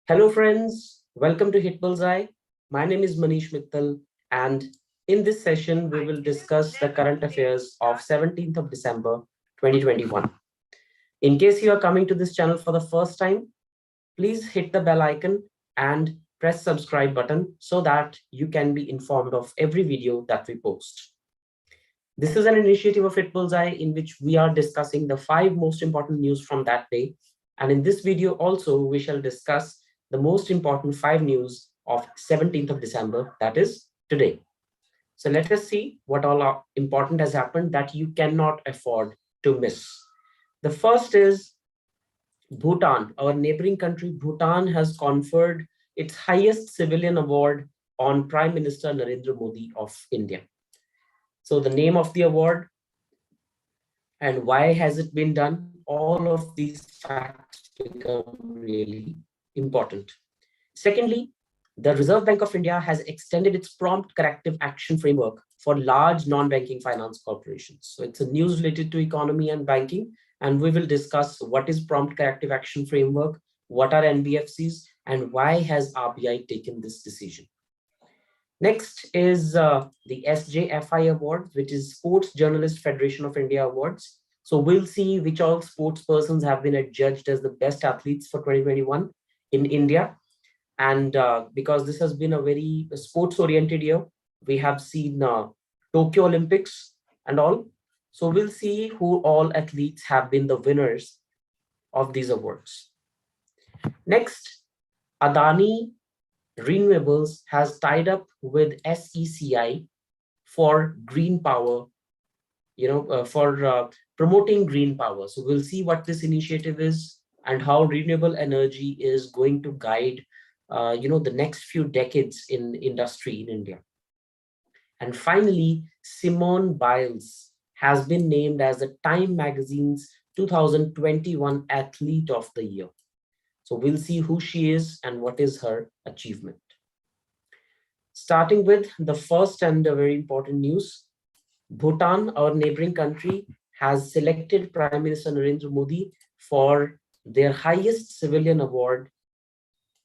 Hello friends, welcome to HitBullsEye. My name is Manish Mittal, and in this session we will discuss the current affairs of 17th of December 2021. In case you are coming to this channel for the first time, please hit the bell icon and press subscribe button so that you can be informed of every video that we post. This is an initiative of HitBullsEye in which we are discussing the 5 most important news from that day. And in this video also, we shall discuss the most important 5 news of 17th of December, that is today. So let us see what all important has happened that you cannot afford to miss. The first is Bhutan. Our neighboring country, Bhutan, has conferred its highest civilian award on Prime Minister Narendra Modi of India. So the name of the award and why has it been done, all of these facts become really important. Secondly, the Reserve Bank of India has extended its prompt corrective action framework for large non-banking finance corporations. So it's a news related to economy and banking, and we will discuss what is prompt corrective action framework, what are NBFCs, and why has RBI taken this decision. Next is the SJFI Awards, which is Sports Journalist Federation of India Awards. So we'll see which all sports persons have been adjudged as the best athletes for 2021 in India. And because this has been a very sports-oriented year, we have seen Tokyo Olympics and all. So we'll see who all athletes have been the winners of these awards. Next, Adani Renewables has tied up with SECI for green power, for promoting green power. So we'll see what this initiative is and how renewable energy is going to guide, the next few decades in industry in India. And finally, Simone Biles has been named as the Time Magazine's 2021 Athlete of the Year. So we'll see who she is and what is her achievement. Starting with the first and a very important news, Bhutan, our neighboring country, has selected Prime Minister Narendra Modi for their highest civilian award,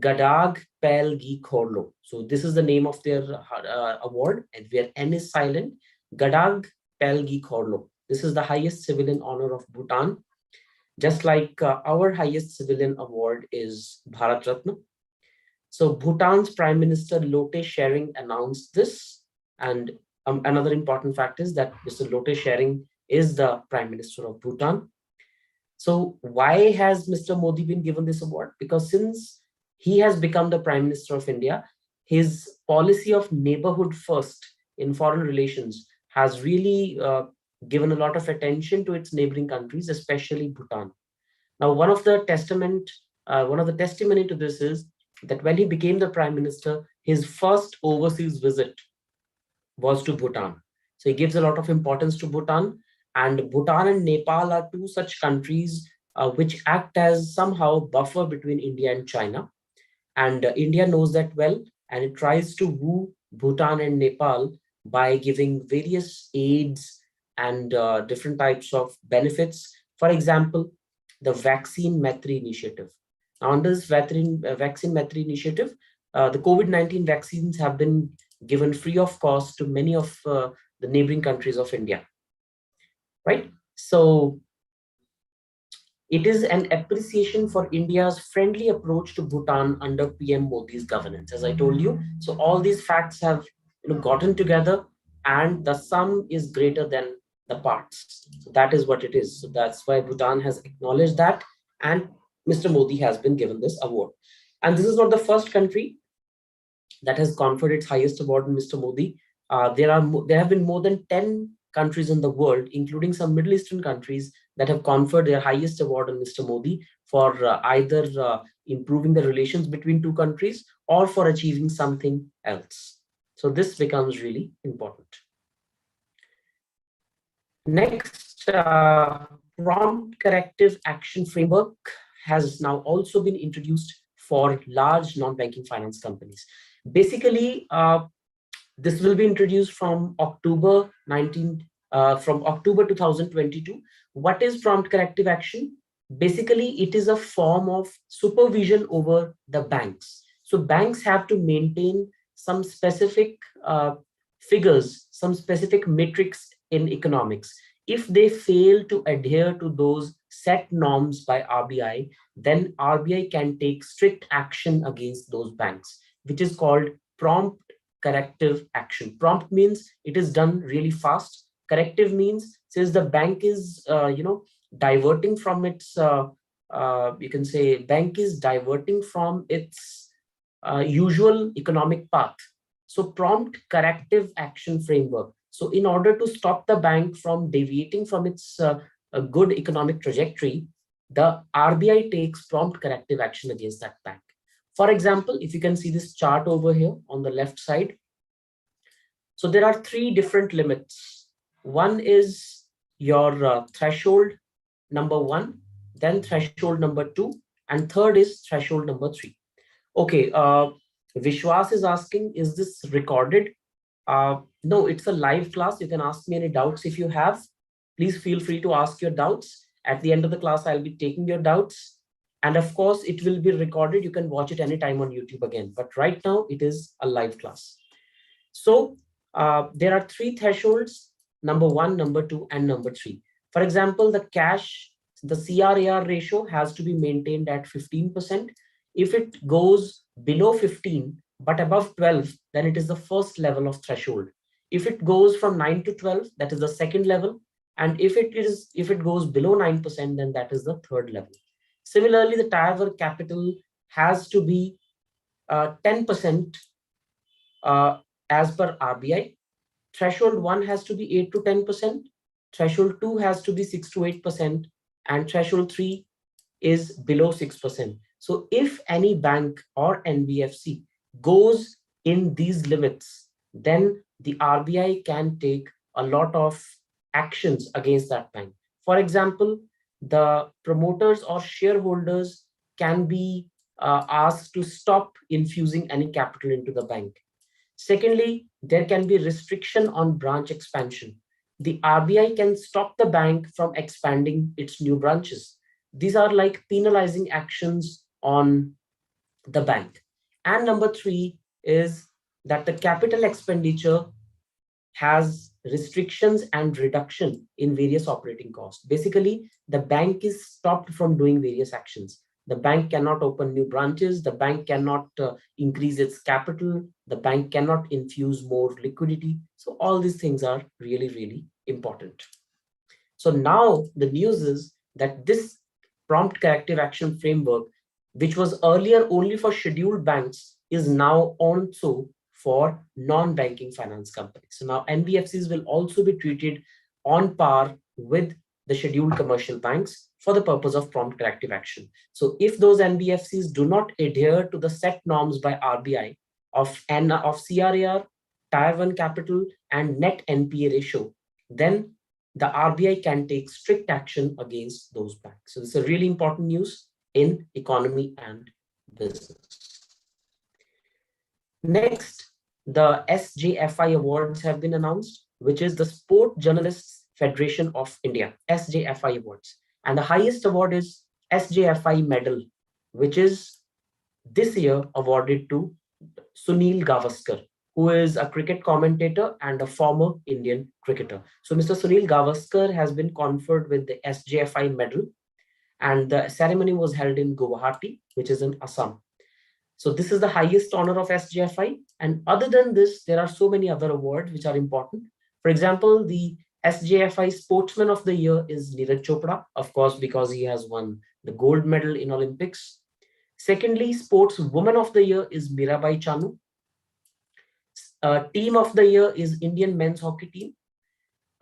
Gadag Pelgi Khorlo. So this is the name of their award, and where N is silent, Gadag Pelgi Khorlo. This is the highest civilian honor of Bhutan. Just like our highest civilian award is Bharat Ratna. So Bhutan's Prime Minister Lote Tshering announced this. And another important fact is that Mr. Lote Tshering is the Prime Minister of Bhutan. So why has Mr. Modi been given this award? Because since he has become the Prime Minister of India, his policy of neighborhood first in foreign relations has really given a lot of attention to its neighboring countries, especially Bhutan. Now, one of the testimony to this is that when he became the Prime Minister, his first overseas visit was to Bhutan. So he gives a lot of importance to Bhutan, and Bhutan and Nepal are two such countries which act as somehow buffer between India and China. And India knows that well, and it tries to woo Bhutan and Nepal by giving various aids and different types of benefits. For example, the Vaccine Maitri initiative. Now, under this Vaccine Maitri initiative, the COVID-19 vaccines have been given free of cost to many of the neighboring countries of India, right? So it is an appreciation for India's friendly approach to Bhutan under PM Modi's governance, as I told you. So all these facts have gotten together, and the sum is greater than the parts. So that is what it is. So that's why Bhutan has acknowledged that, and Mr. Modi has been given this award. And this is not the first country that has conferred its highest award on Mr. Modi. There have been more than 10 countries in the world, including some Middle Eastern countries, that have conferred their highest award on Mr. Modi for either improving the relations between two countries or for achieving something else. So this becomes really important. Next, prompt corrective action framework has now also been introduced for large non-banking finance companies. Basically, this will be introduced from October 2022. What is prompt corrective action? Basically, it is a form of supervision over the banks. So banks have to maintain some specific figures, some specific metrics in economics. If they fail to adhere to those set norms by RBI, then RBI can take strict action against those banks, which is called prompt corrective action. Prompt means it is done really fast. Corrective means since the bank is, diverting from its, you can say, bank is diverting from its usual economic path. So prompt corrective action framework. So in order to stop the bank from deviating from its a good economic trajectory, the RBI takes prompt corrective action against that bank. For example, if you can see this chart over here on the left side, so there are three different limits. One is your threshold number one, then threshold number two, and third is threshold number three. Okay, Vishwas is asking, is this recorded? No, it's a live class. You can ask me any doubts if you have. Please feel free to ask your doubts. At the end of the class, I'll be taking your doubts. And of course, it will be recorded. You can watch it anytime on YouTube again. But right now, it is a live class. So there are three thresholds, number one, number two, and number three. For example, the CRAR ratio has to be maintained at 15%. If it goes below 15, but above 12, then it is the first level of threshold. If it goes from 9 to 12, that is the second level. And if it goes below 9%, then that is the third level. Similarly, the Tier 1 capital has to be 10% as per RBI. Threshold 1 has to be 8 to 10%. Threshold 2 has to be 6 to 8%. And threshold 3 is below 6%. So if any bank or NBFC goes in these limits, then the RBI can take a lot of actions against that bank. For example, the promoters or shareholders can be asked to stop infusing any capital into the bank. Secondly, there can be restriction on branch expansion. The RBI can stop the bank from expanding its new branches. These are like penalizing actions on the bank. And number three is that the capital expenditure has restrictions and reduction in various operating costs. Basically, the bank is stopped from doing various actions. The bank cannot open new branches. The bank cannot increase its capital. The bank cannot infuse more liquidity. So all these things are really, really important. So now the news is that this prompt corrective action framework, which was earlier only for scheduled banks, is now also for non-banking finance companies. So now NBFCs will also be treated on par with the scheduled commercial banks for the purpose of prompt corrective action. So if those NBFCs do not adhere to the set norms by RBI of CRAR, Tier 1 capital, and net NPA ratio, then the RBI can take strict action against those banks. So this is a really important news in economy and business. Next, the SJFI Awards have been announced, which is the Sport Journalists Federation of India, SJFI Awards. And the highest award is SJFI Medal, which is this year awarded to Sunil Gavaskar, who is a cricket commentator and a former Indian cricketer. So Mr. Sunil Gavaskar has been conferred with the SJFI medal, and the ceremony was held in Guwahati, which is in Assam. So this is the highest honor of SJFI. And other than this, there are so many other awards which are important. For example, the SJFI Sportsman of the Year is Neeraj Chopra, of course, because he has won the gold medal in Olympics. Secondly, Sportswoman of the Year is Mirabai Chanu. Team of the Year is Indian men's hockey team.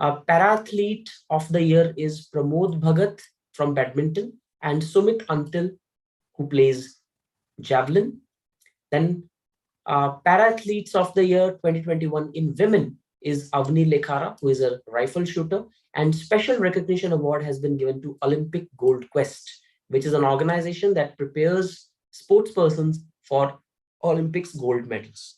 Parathlete of the Year is Pramod Bhagat from badminton, and Sumit Antil, who plays javelin. Then Parathletes of the Year 2021 in women is Avni Lekhara, who is a rifle shooter. And special recognition award has been given to Olympic Gold Quest, which is an organization that prepares sportspersons for Olympics gold medals.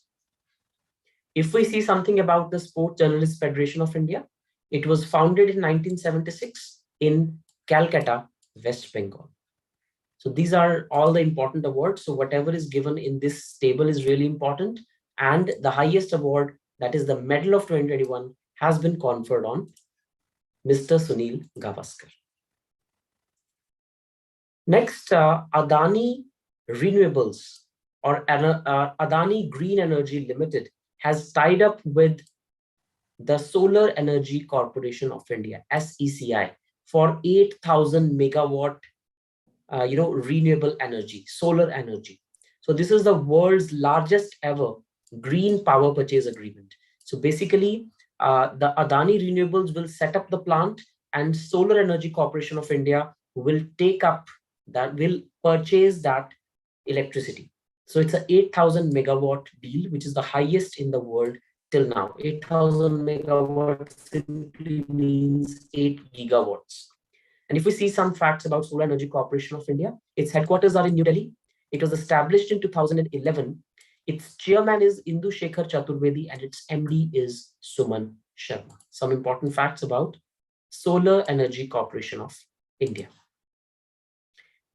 If we see something about the Sport Journalists Federation of India, it was founded in 1976 in Calcutta, West Bengal. So these are all the important awards. So whatever is given in this table is really important. And the highest award, that is the Medal of 2021, has been conferred on Mr. Sunil Gavaskar. Next, Adani Renewables or Adani Green Energy Limited has tied up with the Solar Energy Corporation of India, SECI, for 8,000 megawatt renewable energy, solar energy. So this is the world's largest ever green power purchase agreement. So basically, the Adani Renewables will set up the plant, and Solar Energy Corporation of India will take up that, will purchase that electricity. So it's a 8,000 megawatt deal, which is the highest in the world till now. 8,000 megawatts simply means 8 gigawatts. And if we see some facts about Solar Energy Corporation of India, its headquarters are in New Delhi. It was established in 2011. Its chairman is Indu Shekhar Chaturvedi and its MD is Suman Sharma. Some important facts about Solar Energy Corporation of India.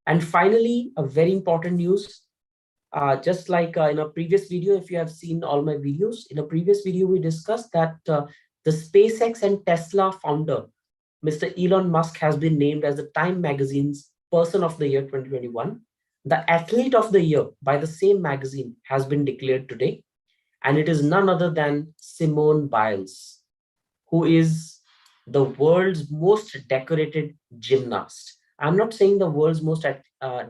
And finally, a very important news. Just like in a previous video, if you have seen all my videos, in a previous video, we discussed that the SpaceX and Tesla founder, Mr. Elon Musk, has been named as the Time Magazine's Person of the Year 2021. The Athlete of the Year by the same magazine has been declared today, and it is none other than Simone Biles, who is the world's most decorated gymnast. I'm not saying the world's most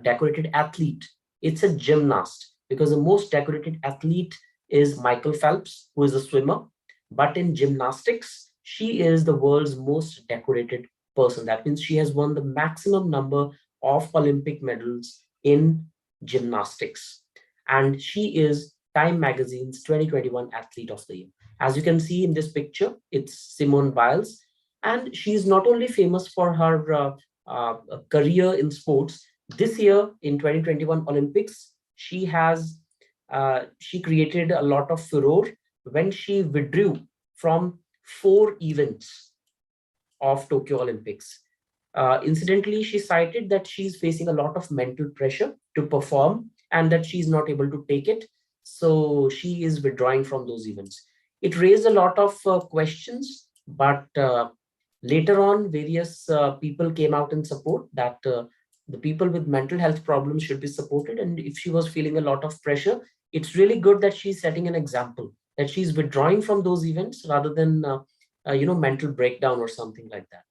decorated athlete. It's a gymnast, because the most decorated athlete is Michael Phelps, who is a swimmer. But in gymnastics, she is the world's most decorated person. That means she has won the maximum number of Olympic medals in gymnastics. And she is Time Magazine's 2021 Athlete of the Year. As you can see in this picture, it's Simone Biles. And she is not only famous for her career in sports. This year in 2021 Olympics, she created a lot of furore when she withdrew from 4 events of Tokyo Olympics. Incidentally, she cited that she's facing a lot of mental pressure to perform and that she's not able to take it. So she is withdrawing from those events. It raised a lot of questions, but later on, various people came out in support that the people with mental health problems should be supported. And if she was feeling a lot of pressure, it's really good that she's setting an example, that she's withdrawing from those events rather than mental breakdown or something like that.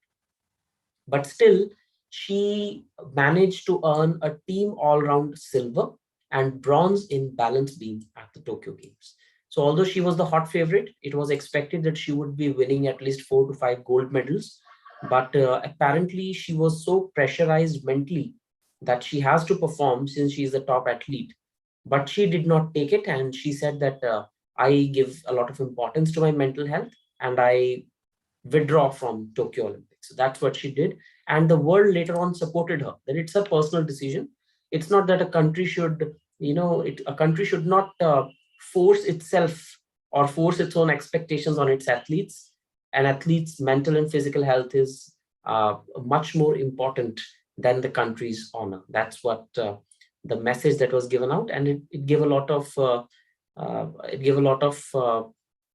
But still, she managed to earn a team all-round silver and bronze in balance beam at the Tokyo Games. So although she was the hot favorite, it was expected that she would be winning at least 4 to 5 gold medals. But apparently she was so pressurized mentally that she has to perform since she is the top athlete. But she did not take it, and she said that I give a lot of importance to my mental health and I withdraw from Tokyo Olympics. So that's what she did. And the world later on supported her, that it's a personal decision. It's not that a country should, a country should not force itself or force its own expectations on its athletes. An athlete's mental and physical health is much more important than the country's honor. That's what the message that was given out, and it gave a lot of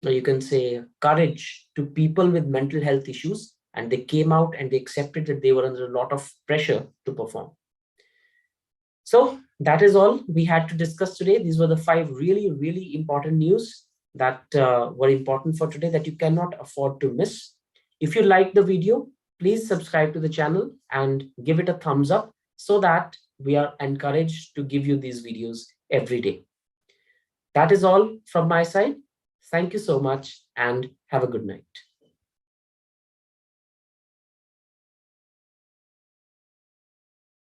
you can say courage to people with mental health issues, and they came out and they accepted that they were under a lot of pressure to perform. So that is all we had to discuss today. These were the 5 really, really important news that were important for today that you cannot afford to miss. If you like the video, please subscribe to the channel and give it a thumbs up so that we are encouraged to give you these videos every day. That is all from my side. Thank you so much and have a good night.